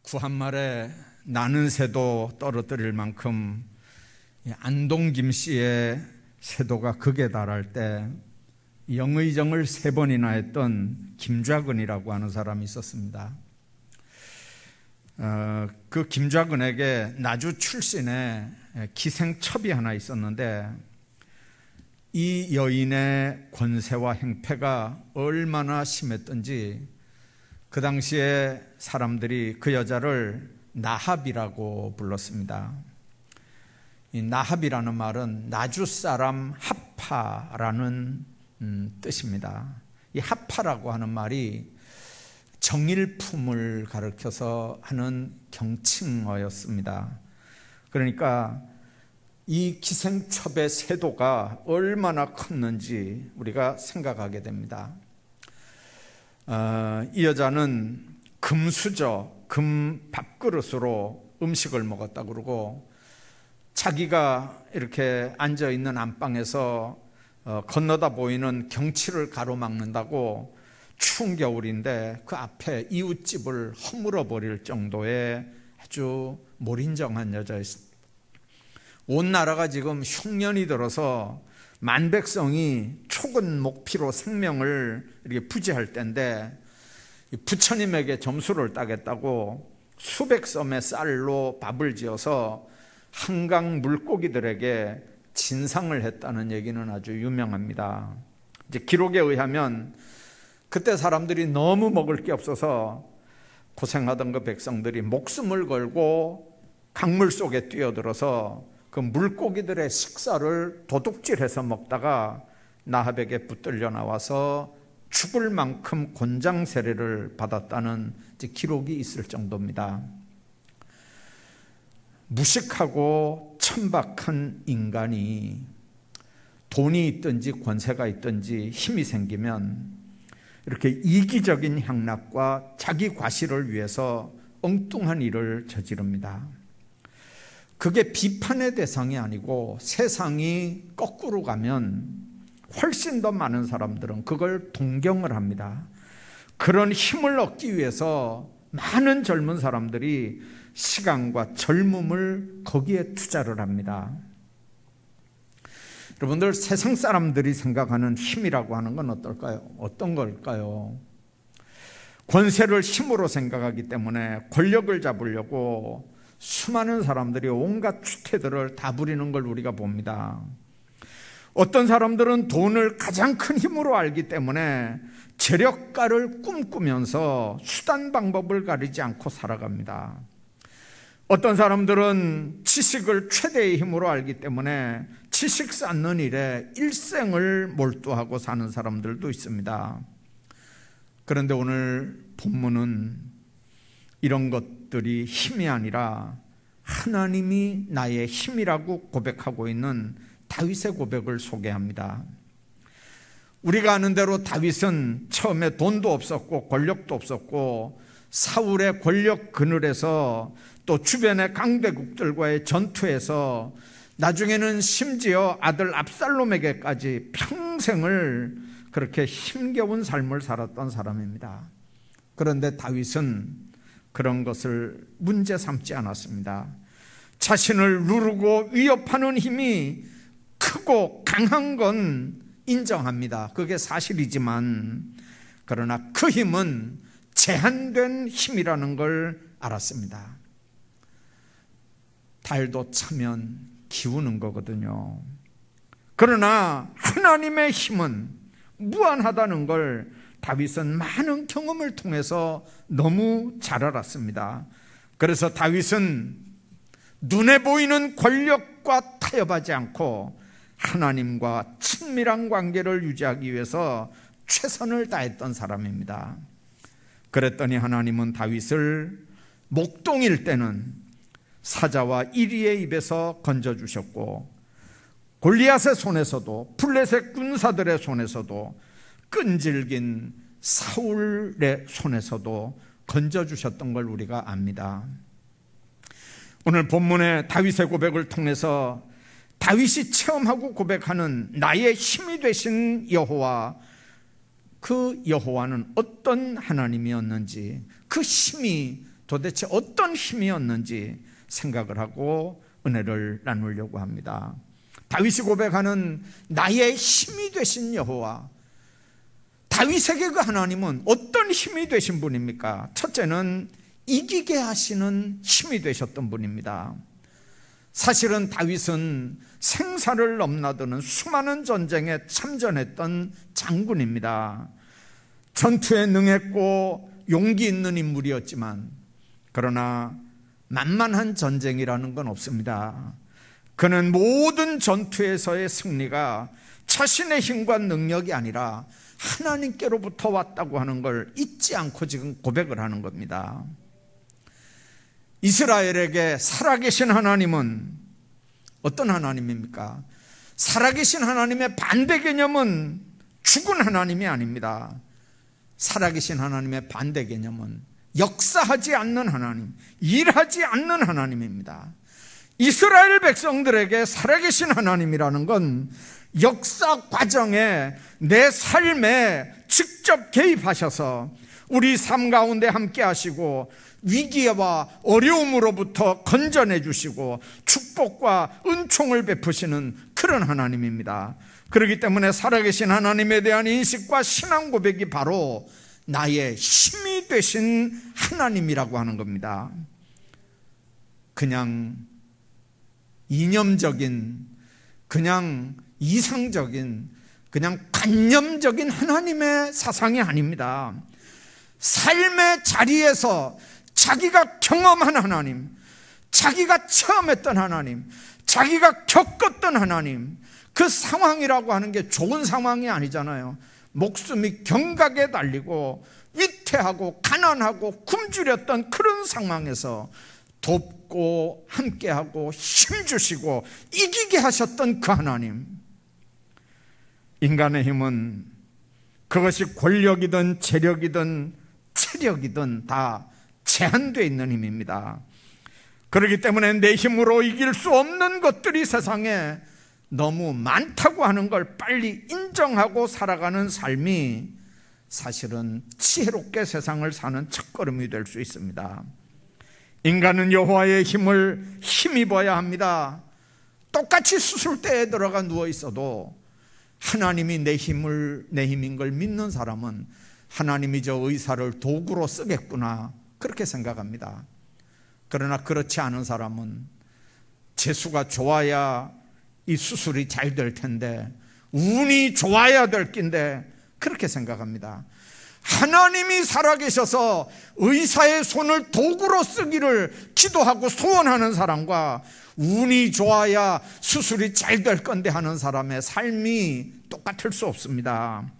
구한말에 나는 새도 떨어뜨릴 만큼 안동 김씨의 새도가 극에 달할 때 영의정을 3번이나 했던 김좌근이라고 하는 사람이 있었습니다. 그 김좌근에게 나주 출신의 기생첩이 하나 있었는데 이 여인의 권세와 행패가 얼마나 심했던지 그 당시에 사람들이 그 여자를 나합이라고 불렀습니다. 이 나합이라는 말은 나주 사람 하파라는 뜻입니다. 이 하파라고 하는 말이 정일품을 가리켜서 하는 경칭어였습니다. 그러니까 이 기생첩의 세도가 얼마나 컸는지 우리가 생각하게 됩니다. 이 여자는 금수저, 금 밥그릇으로 음식을 먹었다 그러고 자기가 이렇게 앉아있는 안방에서 건너다 보이는 경치를 가로막는다고 추운 겨울인데 그 앞에 이웃집을 허물어 버릴 정도의 아주 몰인정한 여자였습니다. 온 나라가 지금 흉년이 들어서 만백성이 촉은 목피로 생명을 이렇게 부지할 때인데 부처님에게 점수를 따겠다고 수백 섬의 쌀로 밥을 지어서 한강 물고기들에게 진상을 했다는 얘기는 아주 유명합니다. 이제 기록에 의하면 그때 사람들이 너무 먹을 게 없어서 고생하던 그 백성들이 목숨을 걸고 강물 속에 뛰어들어서 그 물고기들의 식사를 도둑질해서 먹다가 나합에게 붙들려 나와서 죽을 만큼 곤장 세례를 받았다는 기록이 있을 정도입니다. 무식하고 천박한 인간이 돈이 있든지 권세가 있든지 힘이 생기면 이렇게 이기적인 향락과 자기 과시를 위해서 엉뚱한 일을 저지릅니다. 그게 비판의 대상이 아니고 세상이 거꾸로 가면 훨씬 더 많은 사람들은 그걸 동경을 합니다. 그런 힘을 얻기 위해서 많은 젊은 사람들이 시간과 젊음을 거기에 투자를 합니다. 여러분들, 세상 사람들이 생각하는 힘이라고 하는 건 어떨까요? 어떤 걸까요? 권세를 힘으로 생각하기 때문에 권력을 잡으려고 수많은 사람들이 온갖 추태들을 다 부리는 걸 우리가 봅니다. 어떤 사람들은 돈을 가장 큰 힘으로 알기 때문에 재력가를 꿈꾸면서 수단 방법을 가리지 않고 살아갑니다. 어떤 사람들은 지식을 최대의 힘으로 알기 때문에 지식 쌓는 일에 일생을 몰두하고 사는 사람들도 있습니다. 그런데 오늘 본문은 이런 것들이 힘이 아니라 하나님이 나의 힘이라고 고백하고 있는 다윗의 고백을 소개합니다. 우리가 아는 대로 다윗은 처음에 돈도 없었고 권력도 없었고 사울의 권력 그늘에서 또 주변의 강대국들과의 전투에서 나중에는 심지어 아들 압살롬에게까지 평생을 그렇게 힘겨운 삶을 살았던 사람입니다. 그런데 다윗은 그런 것을 문제 삼지 않았습니다. 자신을 누르고 위협하는 힘이 크고 강한 건 인정합니다. 그게 사실이지만 그러나 그 힘은 제한된 힘이라는 걸 알았습니다. 달도 차면 기우는 거거든요. 그러나 하나님의 힘은 무한하다는 걸 다윗은 많은 경험을 통해서 너무 잘 알았습니다. 그래서 다윗은 눈에 보이는 권력과 타협하지 않고 하나님과 친밀한 관계를 유지하기 위해서 최선을 다했던 사람입니다. 그랬더니 하나님은 다윗을 목동일 때는 사자와 이리의 입에서 건져주셨고 골리앗의 손에서도 블레셋 군사들의 손에서도 끈질긴 사울의 손에서도 건져주셨던 걸 우리가 압니다. 오늘 본문의 다윗의 고백을 통해서 다윗이 체험하고 고백하는 나의 힘이 되신 여호와, 그 여호와는 어떤 하나님이었는지, 그 힘이 도대체 어떤 힘이었는지 생각을 하고 은혜를 나누려고 합니다. 다윗이 고백하는 나의 힘이 되신 여호와, 다윗에게 그 하나님은 어떤 힘이 되신 분입니까? 첫째는 이기게 하시는 힘이 되셨던 분입니다. 사실은 다윗은 생사를 넘나드는 수많은 전쟁에 참전했던 장군입니다. 전투에 능했고 용기 있는 인물이었지만, 그러나 만만한 전쟁이라는 건 없습니다. 그는 모든 전투에서의 승리가 자신의 힘과 능력이 아니라 하나님께로부터 왔다고 하는 걸 잊지 않고 지금 고백을 하는 겁니다. 이스라엘에게 살아계신 하나님은 어떤 하나님입니까? 살아계신 하나님의 반대 개념은 죽은 하나님이 아닙니다. 살아계신 하나님의 반대 개념은 역사하지 않는 하나님, 일하지 않는 하나님입니다. 이스라엘 백성들에게 살아계신 하나님이라는 건 역사 과정에 내 삶에 직접 개입하셔서 우리 삶 가운데 함께 하시고 위기와 어려움으로부터 건져내 주시고 축복과 은총을 베푸시는 그런 하나님입니다. 그렇기 때문에 살아계신 하나님에 대한 인식과 신앙 고백이 바로 나의 힘이 되신 하나님이라고 하는 겁니다. 그냥 이념적인, 그냥 이상적인, 그냥 관념적인 하나님의 사상이 아닙니다. 삶의 자리에서 자기가 경험한 하나님, 자기가 체험했던 하나님, 자기가 겪었던 하나님, 그 상황이라고 하는 게 좋은 상황이 아니잖아요. 목숨이 경각에 달리고 위태하고 가난하고 굶주렸던 그런 상황에서 돕고 함께하고 힘주시고 이기게 하셨던 그 하나님. 인간의 힘은 그것이 권력이든 재력이든 체력이든 다 제한되어 있는 힘입니다. 그렇기 때문에 내 힘으로 이길 수 없는 것들이 세상에 너무 많다고 하는 걸 빨리 인정하고 살아가는 삶이 사실은 지혜롭게 세상을 사는 첫걸음이 될 수 있습니다. 인간은 여호와의 힘을 힘입어야 합니다. 똑같이 수술대에 들어가 누워 있어도 하나님이 내 힘인 걸 믿는 사람은 하나님이 저 의사를 도구로 쓰겠구나, 그렇게 생각합니다. 그러나 그렇지 않은 사람은 재수가 좋아야 이 수술이 잘 될 텐데, 운이 좋아야 될 낀데, 그렇게 생각합니다. 하나님이 살아계셔서 의사의 손을 도구로 쓰기를 기도하고 소원하는 사람과 운이 좋아야 수술이 잘 될 건데 하는 사람의 삶이 똑같을 수 없습니다.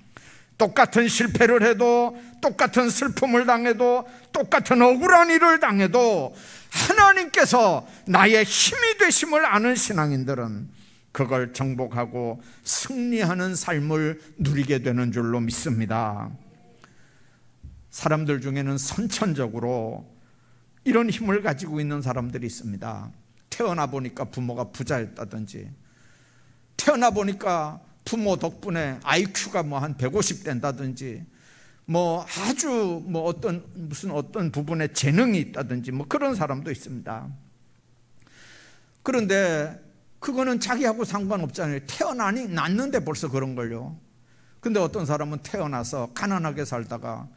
똑같은 실패를 해도, 똑같은 슬픔을 당해도, 똑같은 억울한 일을 당해도 하나님께서 나의 힘이 되심을 아는 신앙인들은 그걸 정복하고 승리하는 삶을 누리게 되는 줄로 믿습니다. 사람들 중에는 선천적으로 이런 힘을 가지고 있는 사람들이 있습니다. 태어나 보니까 부모가 부자였다든지, 태어나 보니까 부모 덕분에 IQ가 한 150 된다든지, 아주 어떤 부분에 재능이 있다든지 그런 사람도 있습니다. 그런데 그거는 자기하고 상관없잖아요. 낳는데 벌써 그런 걸요. 근데 어떤 사람은 태어나서 가난하게 살다가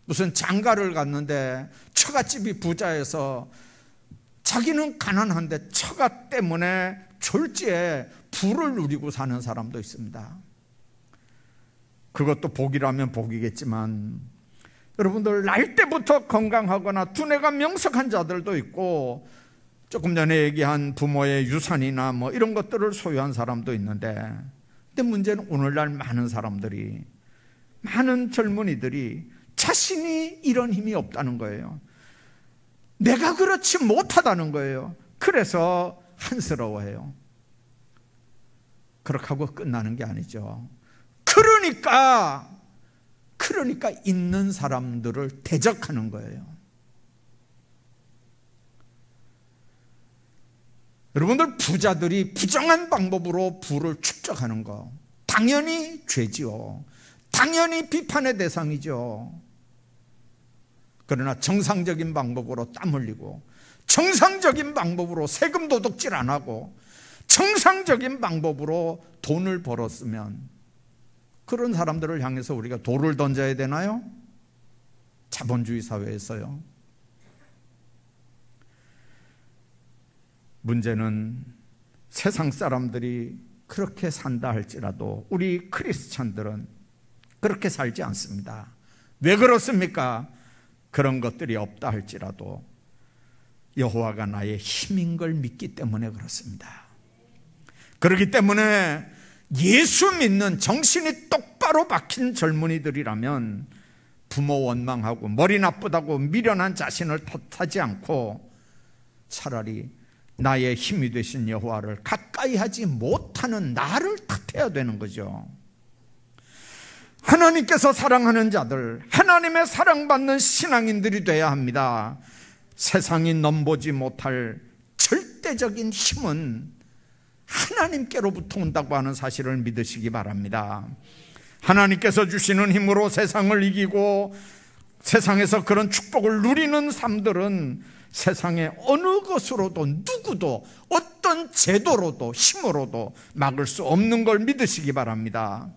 무슨 장가를 갔는데 처갓집이 부자여서 자기는 가난한데 처가 때문에 졸지에 부를 누리고 사는 사람도 있습니다. 그것도 복이라면 복이겠지만, 여러분들 날 때부터 건강하거나 두뇌가 명석한 자들도 있고, 조금 전에 얘기한 부모의 유산이나 이런 것들을 소유한 사람도 있는데, 근데 문제는 오늘날 많은 사람들이, 많은 젊은이들이 자신이 이런 힘이 없다는 거예요. 내가 그렇지 못하다는 거예요. 그래서 한스러워해요. 그렇게 하고 끝나는 게 아니죠. 그러니까 있는 사람들을 대적하는 거예요. 여러분들, 부자들이 부정한 방법으로 부를 축적하는 거 당연히 죄지요. 당연히 비판의 대상이죠. 그러나 정상적인 방법으로 땀 흘리고, 정상적인 방법으로 세금 도둑질 안 하고, 정상적인 방법으로 돈을 벌었으면 그런 사람들을 향해서 우리가 돌을 던져야 되나요? 자본주의 사회에서요. 문제는 세상 사람들이 그렇게 산다 할지라도 우리 크리스찬들은 그렇게 살지 않습니다. 왜 그렇습니까? 그런 것들이 없다 할지라도 여호와가 나의 힘인 걸 믿기 때문에 그렇습니다. 그렇기 때문에 예수 믿는 정신이 똑바로 박힌 젊은이들이라면 부모 원망하고 머리 나쁘다고 미련한 자신을 탓하지 않고 차라리 나의 힘이 되신 여호와를 가까이 하지 못하는 나를 탓해야 되는 거죠. 하나님께서 사랑하는 자들, 하나님의 사랑받는 신앙인들이 돼야 합니다. 세상이 넘보지 못할 절대적인 힘은 하나님께로부터 온다고 하는 사실을 믿으시기 바랍니다. 하나님께서 주시는 힘으로 세상을 이기고 세상에서 그런 축복을 누리는 삶들은 세상의 어느 것으로도 누구도 어떤 제도로도 힘으로도 막을 수 없는 걸 믿으시기 바랍니다.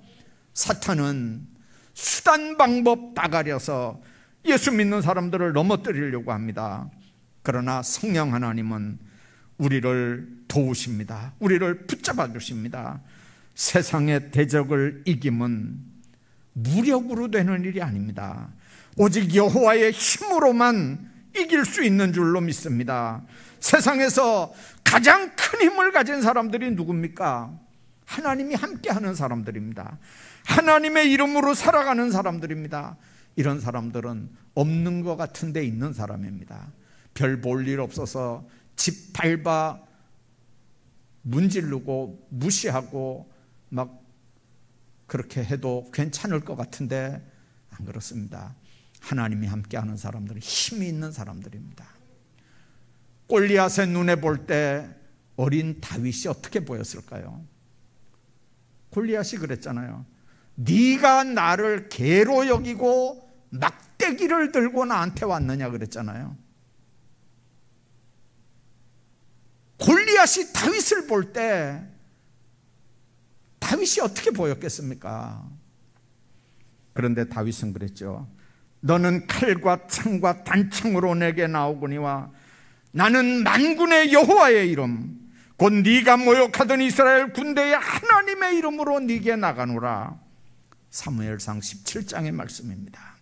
사탄은 수단 방법 다 가려서 예수 믿는 사람들을 넘어뜨리려고 합니다. 그러나 성령 하나님은 우리를 도우십니다. 우리를 붙잡아 주십니다. 세상의 대적을 이김은 무력으로 되는 일이 아닙니다. 오직 여호와의 힘으로만 이길 수 있는 줄로 믿습니다. 세상에서 가장 큰 힘을 가진 사람들이 누굽니까? 하나님이 함께하는 사람들입니다. 하나님의 이름으로 살아가는 사람들입니다. 이런 사람들은 없는 것 같은데 있는 사람입니다. 별 볼 일 없어서 집 밟아 문지르고 무시하고 막 그렇게 해도 괜찮을 것 같은데 안 그렇습니다. 하나님이 함께하는 사람들은 힘이 있는 사람들입니다. 골리앗의 눈에 볼 때 어린 다윗이 어떻게 보였을까요? 골리앗이 그랬잖아요. 네가 나를 개로 여기고 막대기를 들고 나한테 왔느냐 그랬잖아요. 골리앗이 다윗을 볼 때 다윗이 어떻게 보였겠습니까? 그런데 다윗은 그랬죠. 너는 칼과 창과 단창으로 내게 나오거니와 나는 만군의 여호와의 이름 곧 네가 모욕하던 이스라엘 군대의 하나님의 이름으로 네게 나가노라. 사무엘상 17장의 말씀입니다.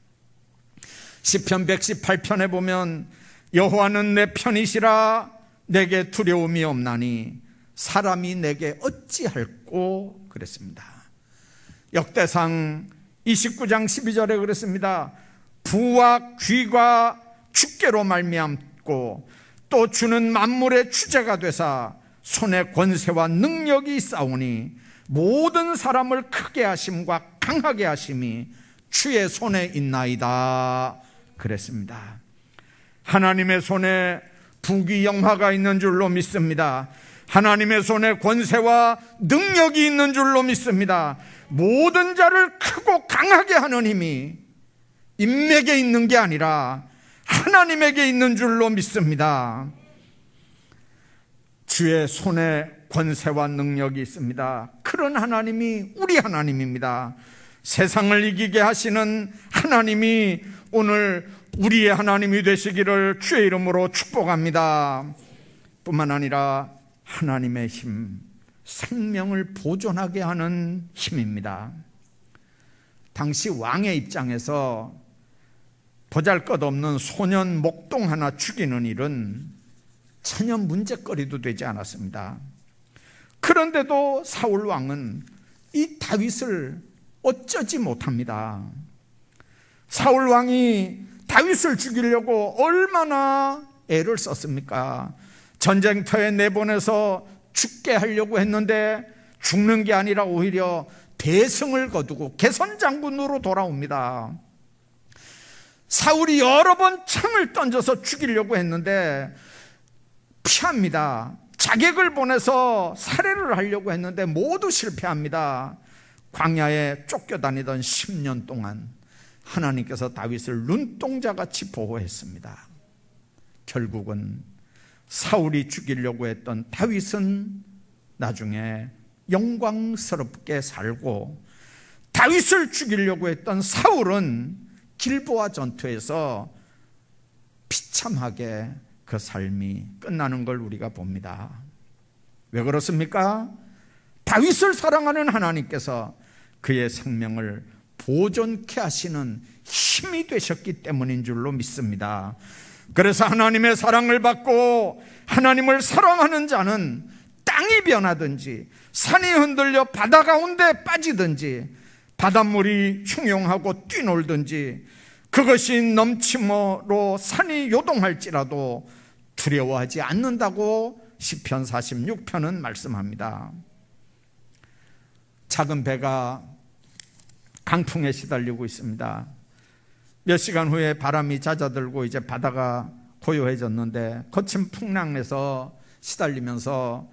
시편 118편에 보면 여호와는 내 편이시라 내게 두려움이 없나니 사람이 내게 어찌할꼬 그랬습니다. 역대상 29장 12절에 그랬습니다. 부와 귀가 주께로 말미암고 또 주는 만물의 주제가 되사 손에 권세와 능력이 있사오니 모든 사람을 크게 하심과 강하게 하심이 주의 손에 있나이다 그랬습니다. 하나님의 손에 부귀 영화가 있는 줄로 믿습니다. 하나님의 손에 권세와 능력이 있는 줄로 믿습니다. 모든 자를 크고 강하게 하는 힘이 인맥에 있는 게 아니라 하나님에게 있는 줄로 믿습니다. 주의 손에 권세와 능력이 있습니다. 그런 하나님이 우리 하나님입니다. 세상을 이기게 하시는 하나님이 오늘 우리의 하나님이 되시기를 주의 이름으로 축복합니다. 뿐만 아니라 하나님의 힘, 생명을 보존하게 하는 힘입니다. 당시 왕의 입장에서 보잘것없는 소년 목동 하나 죽이는 일은 전혀 문제거리도 되지 않았습니다. 그런데도 사울 왕은 이 다윗을 어쩌지 못합니다. 사울 왕이 다윗을 죽이려고 얼마나 애를 썼습니까? 전쟁터에 내보내서 죽게 하려고 했는데 죽는 게 아니라 오히려 대승을 거두고 개선장군으로 돌아옵니다. 사울이 여러 번 창을 던져서 죽이려고 했는데 피합니다. 자객을 보내서 살해를 하려고 했는데 모두 실패합니다. 광야에 쫓겨다니던 10년 동안 하나님께서 다윗을 눈동자같이 보호했습니다. 결국은 사울이 죽이려고 했던 다윗은 나중에 영광스럽게 살고, 다윗을 죽이려고 했던 사울은 길보아 전투에서 비참하게 그 삶이 끝나는 걸 우리가 봅니다. 왜 그렇습니까? 다윗을 사랑하는 하나님께서 그의 생명을 보존케 하시는 힘이 되셨기 때문인 줄로 믿습니다. 그래서 하나님의 사랑을 받고 하나님을 사랑하는 자는 땅이 변하든지 산이 흔들려 바다 가운데 빠지든지 바닷물이 흉용하고 뛰놀든지 그것이 넘침으로 산이 요동할지라도 두려워하지 않는다고 시편 46편은 말씀합니다. 작은 배가 강풍에 시달리고 있습니다. 몇 시간 후에 바람이 잦아들고 이제 바다가 고요해졌는데 거친 풍랑에서 시달리면서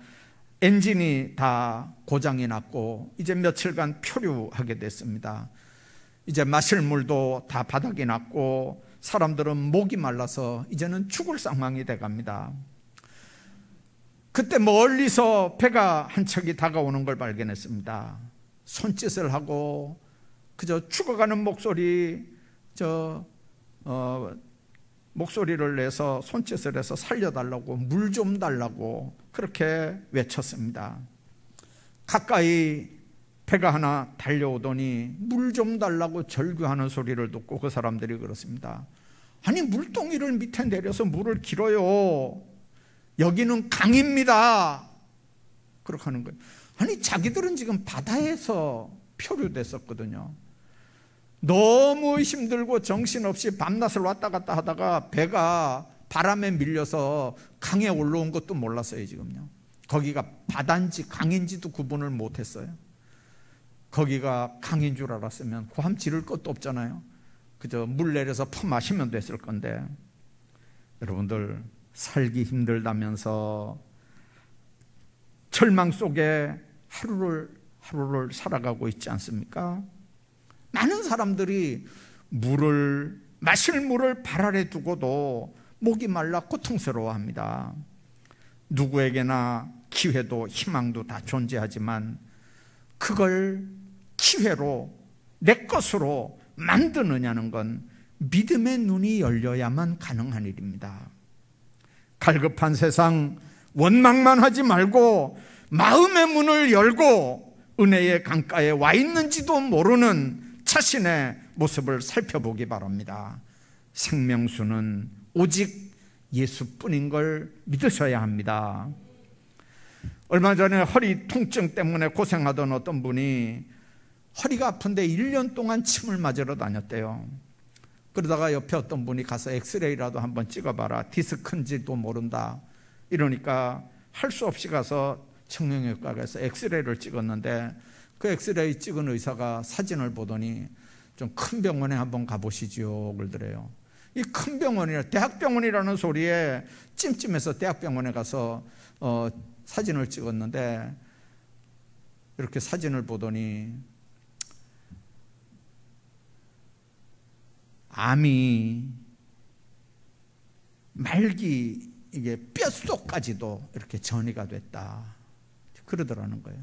엔진이 다 고장이 났고 이제 며칠간 표류하게 됐습니다. 이제 마실 물도 다 바닥이 났고 사람들은 목이 말라서 이제는 죽을 상황이 돼갑니다. 그때 멀리서 배가 한 척이 다가오는 걸 발견했습니다. 손짓을 하고 그저 죽어가는 목소리를 내서 손짓을 해서 살려달라고, 물 좀 달라고 그렇게 외쳤습니다. 가까이 배가 하나 달려오더니 물 좀 달라고 절규하는 소리를 듣고 그 사람들이 그렇습니다. 아니, 물동이를 밑에 내려서 물을 길어요. 여기는 강입니다. 그렇게 하는 거예요. 아니, 자기들은 지금 바다에서 표류됐었거든요. 너무 힘들고 정신없이 밤낮을 왔다 갔다 하다가 배가 바람에 밀려서 강에 올라온 것도 몰랐어요. 지금요. 거기가 바다인지 강인지도 구분을 못했어요. 거기가 강인 줄 알았으면 고함 지를 것도 없잖아요. 그저 물 내려서 퍼마시면 됐을 건데, 여러분들 살기 힘들다면서 절망 속에 하루를 살아가고 있지 않습니까? 많은 사람들이 마실 물을 발 아래 두고도 목이 말라 고통스러워합니다. 누구에게나 기회도 희망도 다 존재하지만 그걸 기회로 내 것으로 만드느냐는 건 믿음의 눈이 열려야만 가능한 일입니다. 갈급한 세상 원망만 하지 말고 마음의 문을 열고 은혜의 강가에 와 있는지도 모르는 자신의 모습을 살펴보기 바랍니다. 생명수는 오직 예수뿐인 걸 믿으셔야 합니다. 얼마 전에 허리 통증 때문에 고생하던 어떤 분이 허리가 아픈데 1년 동안 침을 맞으러 다녔대요. 그러다가 옆에 어떤 분이 가서 엑스레이라도 한번 찍어봐라, 디스크인지도 모른다 이러니까 할 수 없이 가서 청명외과에 가서 엑스레이를 찍었는데 그 엑스레이 찍은 의사가 사진을 보더니 좀 큰 병원에 한번 가보시지요 그러더래요. 이 큰 병원이라, 대학병원이라는 소리에 찜찜해서 대학병원에 가서 사진을 찍었는데 이렇게 사진을 보더니 암이 말기 이게 뼛속까지도 이렇게 전이가 됐다 그러더라는 거예요.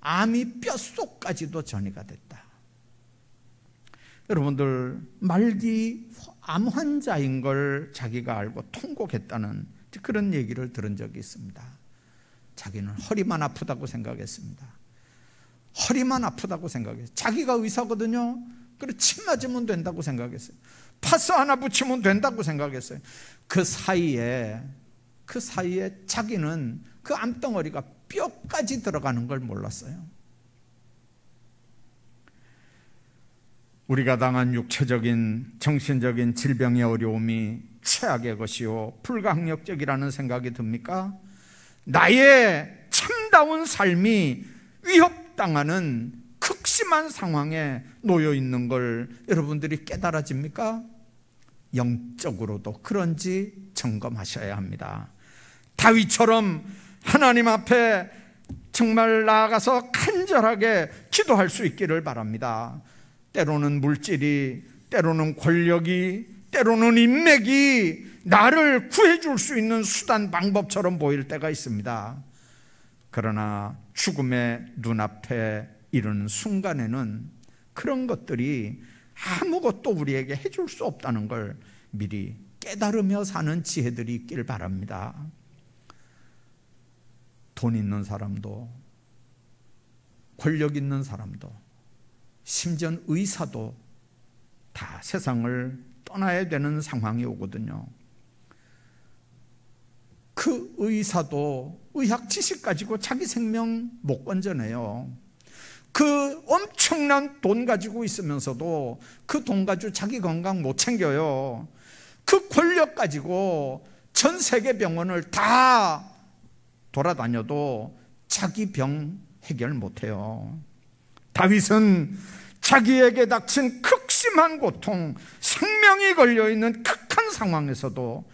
암이 뼛속까지도 전이가 됐다. 여러분들, 말기 암 환자인 걸 자기가 알고 통곡했다는 그런 얘기를 들은 적이 있습니다. 자기는 허리만 아프다고 생각했습니다. 허리만 아프다고 생각했어요. 자기가 의사거든요. 그래, 침 맞으면 된다고 생각했어요. 파스 하나 붙이면 된다고 생각했어요. 그 사이에 자기는 그 암덩어리가 뼈까지 들어가는 걸 몰랐어요. 우리가 당한 육체적인 정신적인 질병의 어려움이 최악의 것이요 불가항력적이라는 생각이 듭니까? 나의 참다운 삶이 위협당하는 극심한 상황에 놓여 있는 걸 여러분들이 깨달아집니까? 영적으로도 그런지 점검하셔야 합니다. 다윗처럼 하나님 앞에 정말 나아가서 간절하게 기도할 수 있기를 바랍니다. 때로는 물질이, 때로는 권력이, 때로는 인맥이 나를 구해줄 수 있는 수단, 방법처럼 보일 때가 있습니다. 그러나 죽음의 눈앞에 이르는 순간에는 그런 것들이 아무것도 우리에게 해줄 수 없다는 걸 미리 깨달으며 사는 지혜들이 있길 바랍니다. 돈 있는 사람도, 권력 있는 사람도, 심지어 의사도 다 세상을 떠나야 되는 상황이 오거든요. 그 의사도 의학 지식 가지고 자기 생명 못 건져내요. 그 엄청난 돈 가지고 있으면서도 그 돈 가지고 자기 건강 못 챙겨요. 그 권력 가지고 전 세계 병원을 다 돌아다녀도 자기 병 해결 못해요. 다윗은 자기에게 닥친 극심한 고통, 생명이 걸려있는 극한 상황에서도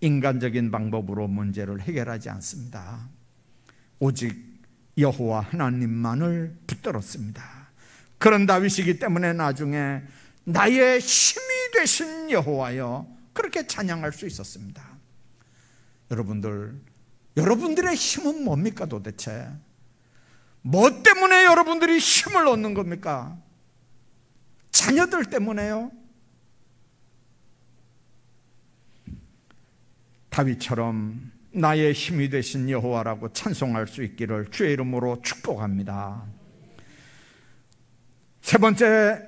인간적인 방법으로 문제를 해결하지 않습니다. 오직 여호와 하나님만을 붙들었습니다. 그런 다윗이기 때문에 나중에 나의 힘이 되신 여호와여 그렇게 찬양할 수 있었습니다. 여러분들의 힘은 뭡니까 도대체? 뭐 때문에 여러분들이 힘을 얻는 겁니까? 자녀들 때문에요? 다윗처럼 나의 힘이 되신 여호와라고 찬송할 수 있기를 주의 이름으로 축복합니다. 세 번째,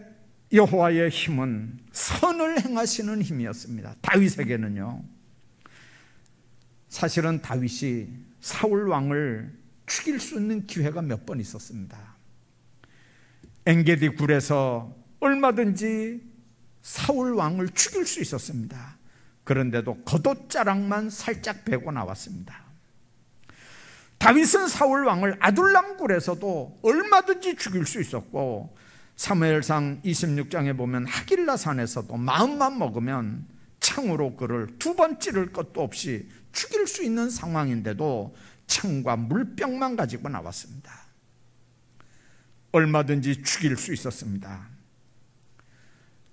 여호와의 힘은 선을 행하시는 힘이었습니다. 다윗에게는요. 사실은 다윗이 사울 왕을 죽일 수 있는 기회가 몇 번 있었습니다. 엔게디 굴에서 얼마든지 사울 왕을 죽일 수 있었습니다. 그런데도 겉옷자락만 살짝 베고 나왔습니다. 다윗은 사울 왕을 아둘람 굴에서도 얼마든지 죽일 수 있었고, 사무엘상 26장에 보면 하길라 산에서도 마음만 먹으면 창으로 그를 두 번 찌를 것도 없이 죽일 수 있는 상황인데도 창과 물병만 가지고 나왔습니다. 얼마든지 죽일 수 있었습니다.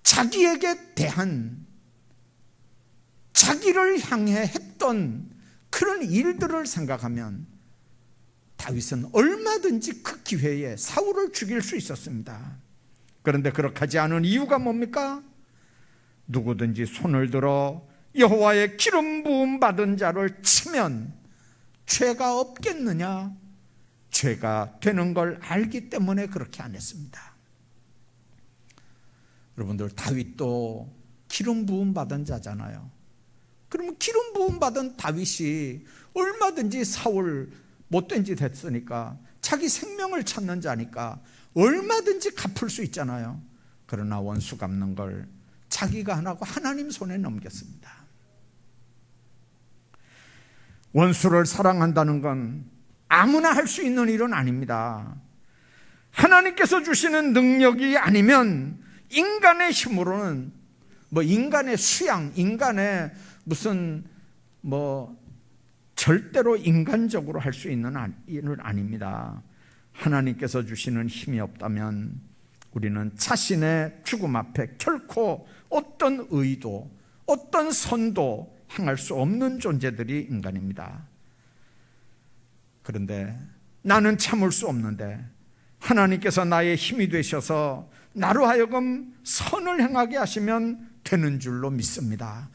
자기에게 대한, 자기를 향해 했던 그런 일들을 생각하면 다윗은 얼마든지 그 기회에 사울을 죽일 수 있었습니다. 그런데 그렇게 하지 않은 이유가 뭡니까? 누구든지 손을 들어 여호와의 기름 부음 받은 자를 치면 죄가 없겠느냐? 죄가 되는 걸 알기 때문에 그렇게 안 했습니다. 여러분들, 다윗도 기름 부음 받은 자잖아요. 그러면 기름 부음 받은 다윗이 얼마든지 사울 못된 짓 했으니까, 자기 생명을 찾는 자니까 얼마든지 갚을 수 있잖아요. 그러나 원수 갚는 걸 자기가 안 하고 하나님 손에 넘겼습니다. 원수를 사랑한다는 건 아무나 할 수 있는 일은 아닙니다. 하나님께서 주시는 능력이 아니면 인간의 힘으로는, 인간의 수양, 인간의 무슨 절대로 인간적으로 할 수 있는 일은 아닙니다. 하나님께서 주시는 힘이 없다면 우리는 자신의 죽음 앞에 결코 어떤 의도, 어떤 선도 행할 수 없는 존재들이 인간입니다. 그런데 나는 참을 수 없는데 하나님께서 나의 힘이 되셔서 나로 하여금 선을 행하게 하시면 되는 줄로 믿습니다.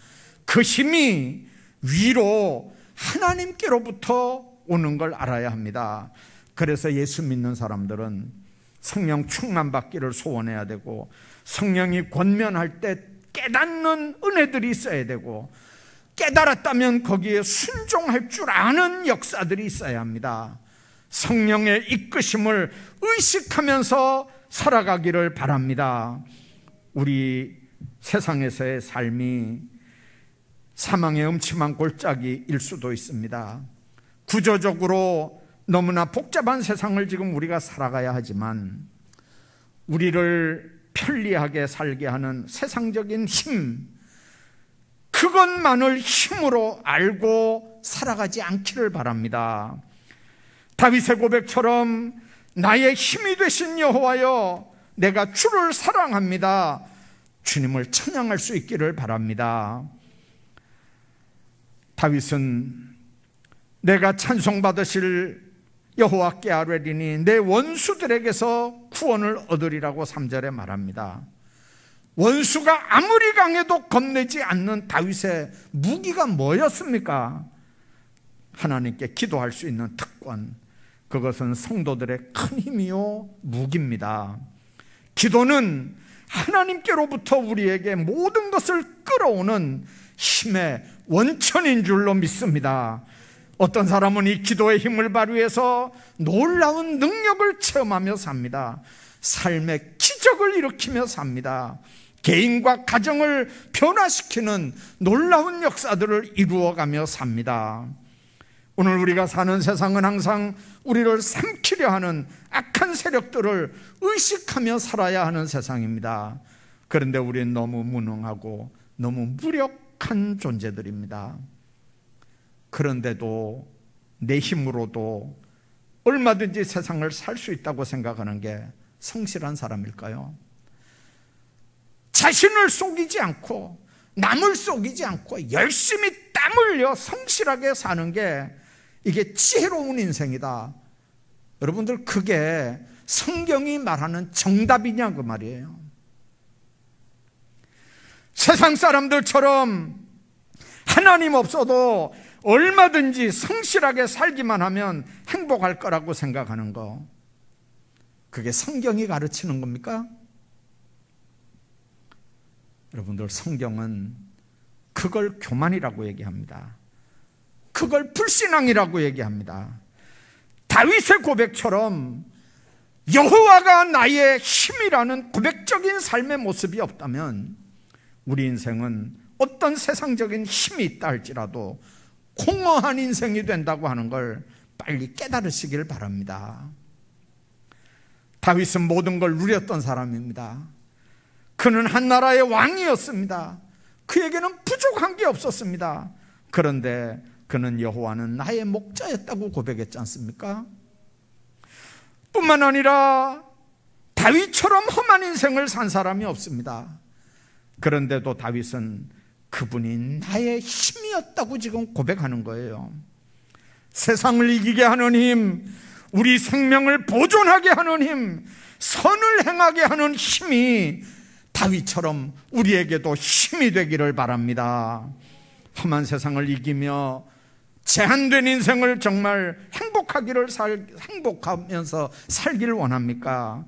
그 힘이 위로 하나님께로부터 오는 걸 알아야 합니다. 그래서 예수 믿는 사람들은 성령 충만받기를 소원해야 되고, 성령이 권면할 때 깨닫는 은혜들이 있어야 되고, 깨달았다면 거기에 순종할 줄 아는 역사들이 있어야 합니다. 성령의 이끄심을 의식하면서 살아가기를 바랍니다. 우리 세상에서의 삶이 사망의 음침한 골짜기일 수도 있습니다. 구조적으로 너무나 복잡한 세상을 지금 우리가 살아가야 하지만, 우리를 편리하게 살게 하는 세상적인 힘, 그것만을 힘으로 알고 살아가지 않기를 바랍니다. 다윗의 고백처럼 나의 힘이 되신 여호와여 내가 주를 사랑합니다. 주님을 찬양할 수 있기를 바랍니다. 다윗은 내가 찬송받으실 여호와께 아뢰리니 내 원수들에게서 구원을 얻으리라고 3절에 말합니다. 원수가 아무리 강해도 겁내지 않는 다윗의 무기가 뭐였습니까? 하나님께 기도할 수 있는 특권, 그것은 성도들의 큰 힘이요 무기입니다. 기도는 하나님께로부터 우리에게 모든 것을 끌어오는 힘의 원천인 줄로 믿습니다. 어떤 사람은 이 기도의 힘을 발휘해서 놀라운 능력을 체험하며 삽니다. 삶의 기적을 일으키며 삽니다. 개인과 가정을 변화시키는 놀라운 역사들을 이루어가며 삽니다. 오늘 우리가 사는 세상은 항상 우리를 삼키려 하는 악한 세력들을 의식하며 살아야 하는 세상입니다. 그런데 우리는 너무 무능하고 너무 무력한 존재들입니다. 그런데도 내 힘으로도 얼마든지 세상을 살 수 있다고 생각하는 게 성실한 사람일까요? 자신을 속이지 않고 남을 속이지 않고 열심히 땀 흘려 성실하게 사는 게 이게 지혜로운 인생이다. 여러분들, 그게 성경이 말하는 정답이냐 그 말이에요. 세상 사람들처럼 하나님 없어도 얼마든지 성실하게 살기만 하면 행복할 거라고 생각하는 거, 그게 성경이 가르치는 겁니까? 여러분들, 성경은 그걸 교만이라고 얘기합니다. 그걸 불신앙이라고 얘기합니다. 다윗의 고백처럼 여호와가 나의 힘이라는 고백적인 삶의 모습이 없다면 우리 인생은 어떤 세상적인 힘이 있다 할지라도 공허한 인생이 된다고 하는 걸 빨리 깨달으시길 바랍니다. 다윗은 모든 걸 누렸던 사람입니다. 그는 한 나라의 왕이었습니다. 그에게는 부족한 게 없었습니다. 그런데 그는 여호와는 나의 목자였다고 고백했지 않습니까? 뿐만 아니라 다윗처럼 험한 인생을 산 사람이 없습니다. 그런데도 다윗은 그분이 나의 힘이었다고 지금 고백하는 거예요. 세상을 이기게 하는 힘, 우리 생명을 보존하게 하는 힘, 선을 행하게 하는 힘이 다윗처럼 우리에게도 힘이 되기를 바랍니다. 험한 세상을 이기며 제한된 인생을 정말 행복하면서 살기를 원합니까?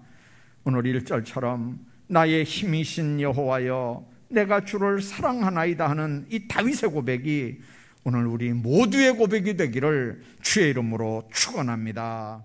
오늘 1절처럼 나의 힘이신 여호와여 내가 주를 사랑하나이다 하는 이 다윗의 고백이 오늘 우리 모두의 고백이 되기를 주의 이름으로 축원합니다.